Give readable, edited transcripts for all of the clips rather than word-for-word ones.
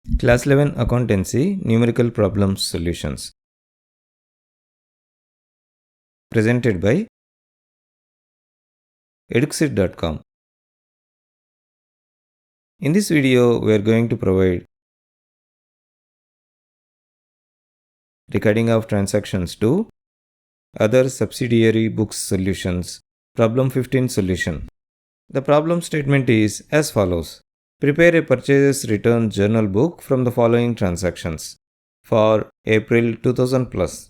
Class 11 Accountancy Numerical Problems Solutions. Presented by Eduxir.com. In this video, we are going to provide recording of transactions to other subsidiary books solutions. Problem 15 solution. The problem statement is as follows. Prepare a purchases return journal book from the following transactions for April 2000 plus.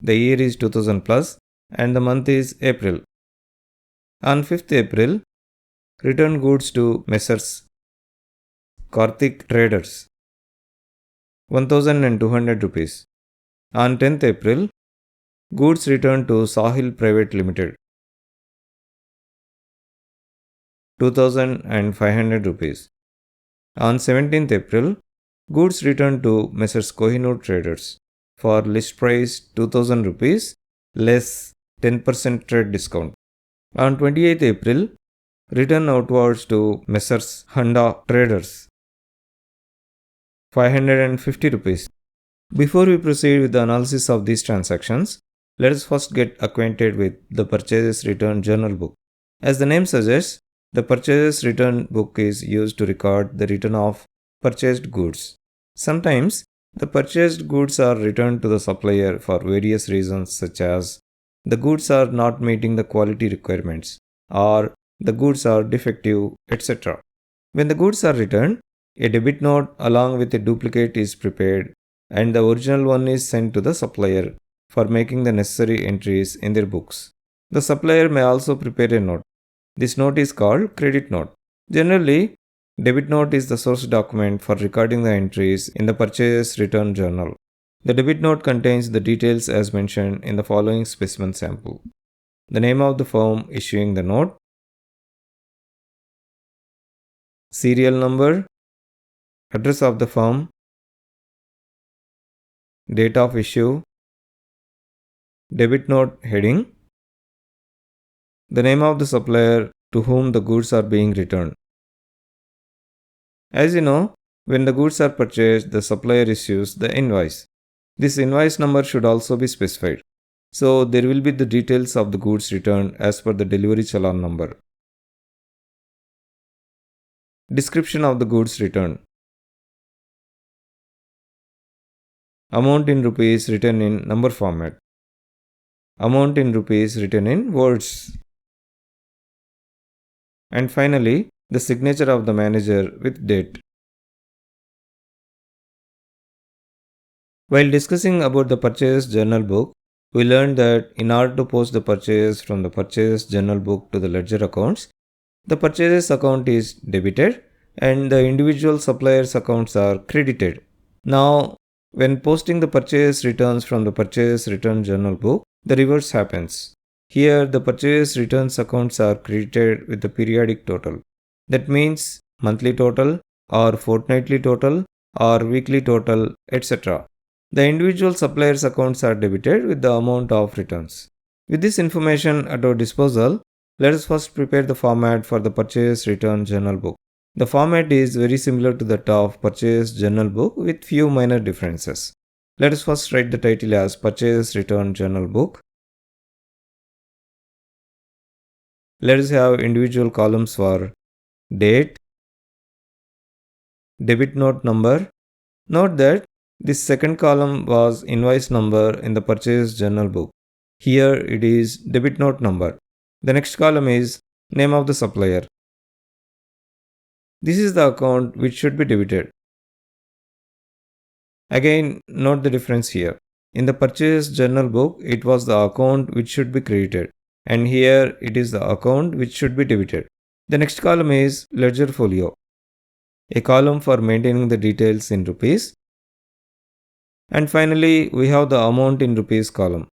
The year is 2000 plus and the month is April. On 5th April, return goods to Messrs. Karthik Traders 1200 rupees. On 10th April, goods returned to Sahil Pvt Limited 2500 rupees. On 17th April, goods returned to Messrs. Handa Traders for list price 2000 rupees less 10% trade discount. On 28th April, return outwards to Messrs. Handa Traders 550 rupees. Before we proceed with the analysis of these transactions, let us first get acquainted with the purchases return journal book. As the name suggests, the purchases return book is used to record the return of purchased goods. Sometimes, the purchased goods are returned to the supplier for various reasons such as the goods are not meeting the quality requirements or the goods are defective, etc. When the goods are returned, a debit note along with a duplicate is prepared and the original one is sent to the supplier for making the necessary entries in their books. The supplier may also prepare a note. This note is called credit note. Generally, debit note is the source document for recording the entries in the purchase return journal. The debit note contains the details as mentioned in the following specimen sample. The name of the firm issuing the note, serial number, address of the firm, date of issue, debit note heading, the name of the supplier to whom the goods are being returned. As you know, when the goods are purchased, the supplier issues the invoice. This invoice number should also be specified. So, there will be the details of the goods returned as per the delivery challan number. Description of the goods returned. Amount in rupees written in number format. Amount in rupees written in words. And finally, the signature of the manager with date. While discussing about the purchase journal book, we learned that in order to post the purchase from the purchase journal book to the ledger accounts, the purchases account is debited and the individual suppliers accounts are credited. Now, when posting the purchase returns from the purchase return journal book, the reverse happens. Here, the purchase returns accounts are credited with the periodic total. That means monthly total or fortnightly total or weekly total, etc. The individual suppliers accounts are debited with the amount of returns. With this information at our disposal, let us first prepare the format for the purchase return journal book. The format is very similar to that of purchase journal book with few minor differences. Let us first write the title as purchase return journal book. Let us have individual columns for date, debit note number. Note that this second column was invoice number in the purchase journal book. Here it is debit note number. The next column is name of the supplier. This is the account which should be debited. Again, note the difference here. In the purchase journal book, it was the account which should be credited. And here it is the account which should be debited. The next column is ledger folio, a column for maintaining the details in rupees. And finally, we have the amount in rupees column.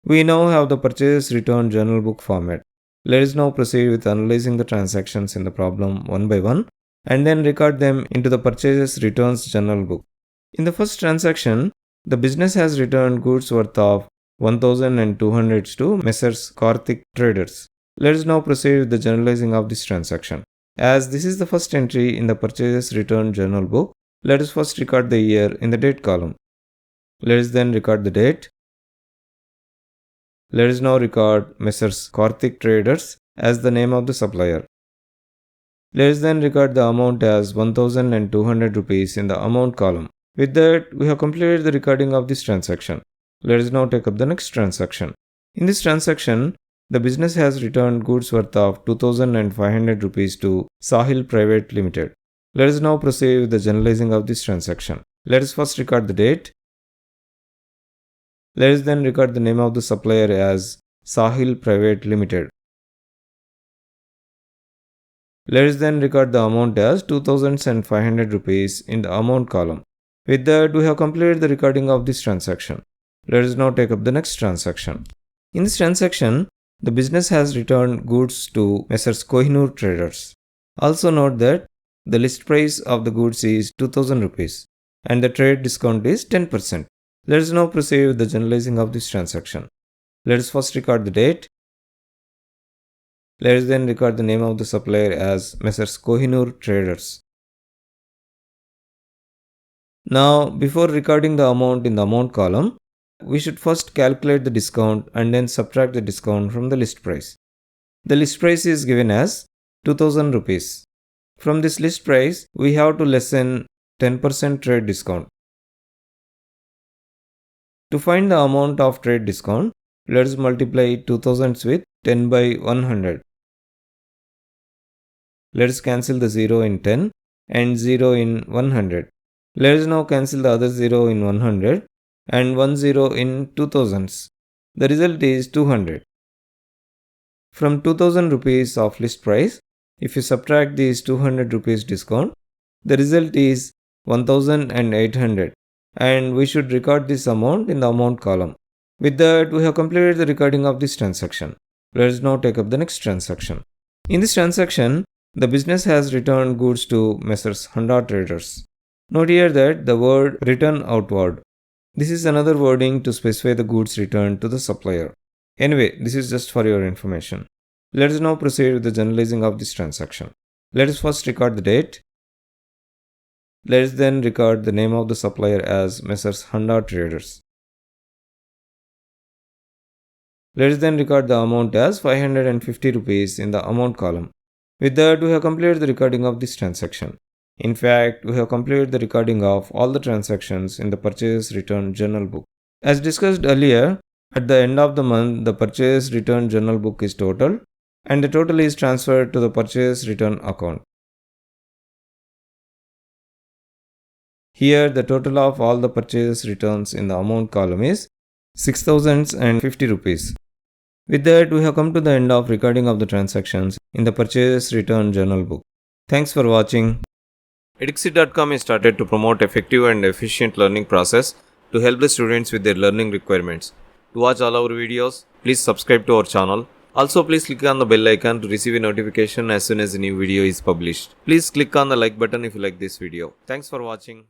We now have the purchase return journal book format. Let us now proceed with analyzing the transactions in the problem one by one and then record them into the purchase returns journal book. In the first transaction, the business has returned goods worth of 1200 to Messrs. Karthik Traders. Let us now proceed with the generalizing of this transaction. As this is the first entry in the purchases return journal book, let us first record the year in the date column. Let us then record the date. Let us now record Messrs. Karthik Traders as the name of the supplier. Let us then record the amount as 1200 rupees in the amount column. With that, we have completed the recording of this transaction. Let us now take up the next transaction. In this transaction, the business has returned goods worth of 2500 rupees to Sahil Pvt Limited. Let us now proceed with the generalizing of this transaction. Let us first record the date. Let us then record the name of the supplier as Sahil Pvt Limited. Let us then record the amount as 2500 rupees in the amount column. With that, we have completed the recording of this transaction. Let us now take up the next transaction. In this transaction, the business has returned goods to Messrs. Handa Traders. Also note that the list price of the goods is 2000 rupees and the trade discount is 10%. Let us now proceed with the generalizing of this transaction. Let us first record the date. Let us then record the name of the supplier as Messrs. Handa Traders. Now, before recording the amount in the amount column, we should first calculate the discount and then subtract the discount from the list price. The list price is given as 2000 rupees. From this list price, we have to lessen 10% trade discount. To find the amount of trade discount, let us multiply 2000 with 10 by 100. Let us cancel the 0 in 10 and 0 in 100. Let us now cancel the other 0 in 100 and 1 0 in 2000s. The result is 200. From 2000 rupees of list price, if you subtract these 200 rupees discount, the result is 1800 and we should record this amount in the amount column. With that, we have completed the recording of this transaction. Let us now take up the next transaction. In this transaction, the business has returned goods to Messrs. Handa Traders. Note here that the word return outward. This is another wording to specify the goods returned to the supplier. Anyway, this is just for your information. Let us now proceed with the generalizing of this transaction. Let us first record the date. Let us then record the name of the supplier as Messrs. Handa Traders. Let us then record the amount as 550 rupees in the amount column. With that, we have completed the recording of this transaction. In fact, we have completed the recording of all the transactions in the purchase return journal book. As discussed earlier, at the end of the month, the purchase return journal book is total and the total is transferred to the purchase return account. Here, the total of all the purchase returns in the amount column is 6050 rupees. With that, we have come to the end of recording of the transactions in the purchase return journal book. Thanks for watching. Eduxir.com is started to promote effective and efficient learning process to help the students with their learning requirements. To watch all our videos, please subscribe to our channel. Also, please click on the bell icon to receive a notification as soon as a new video is published. Please click on the like button if you like this video. Thanks for watching.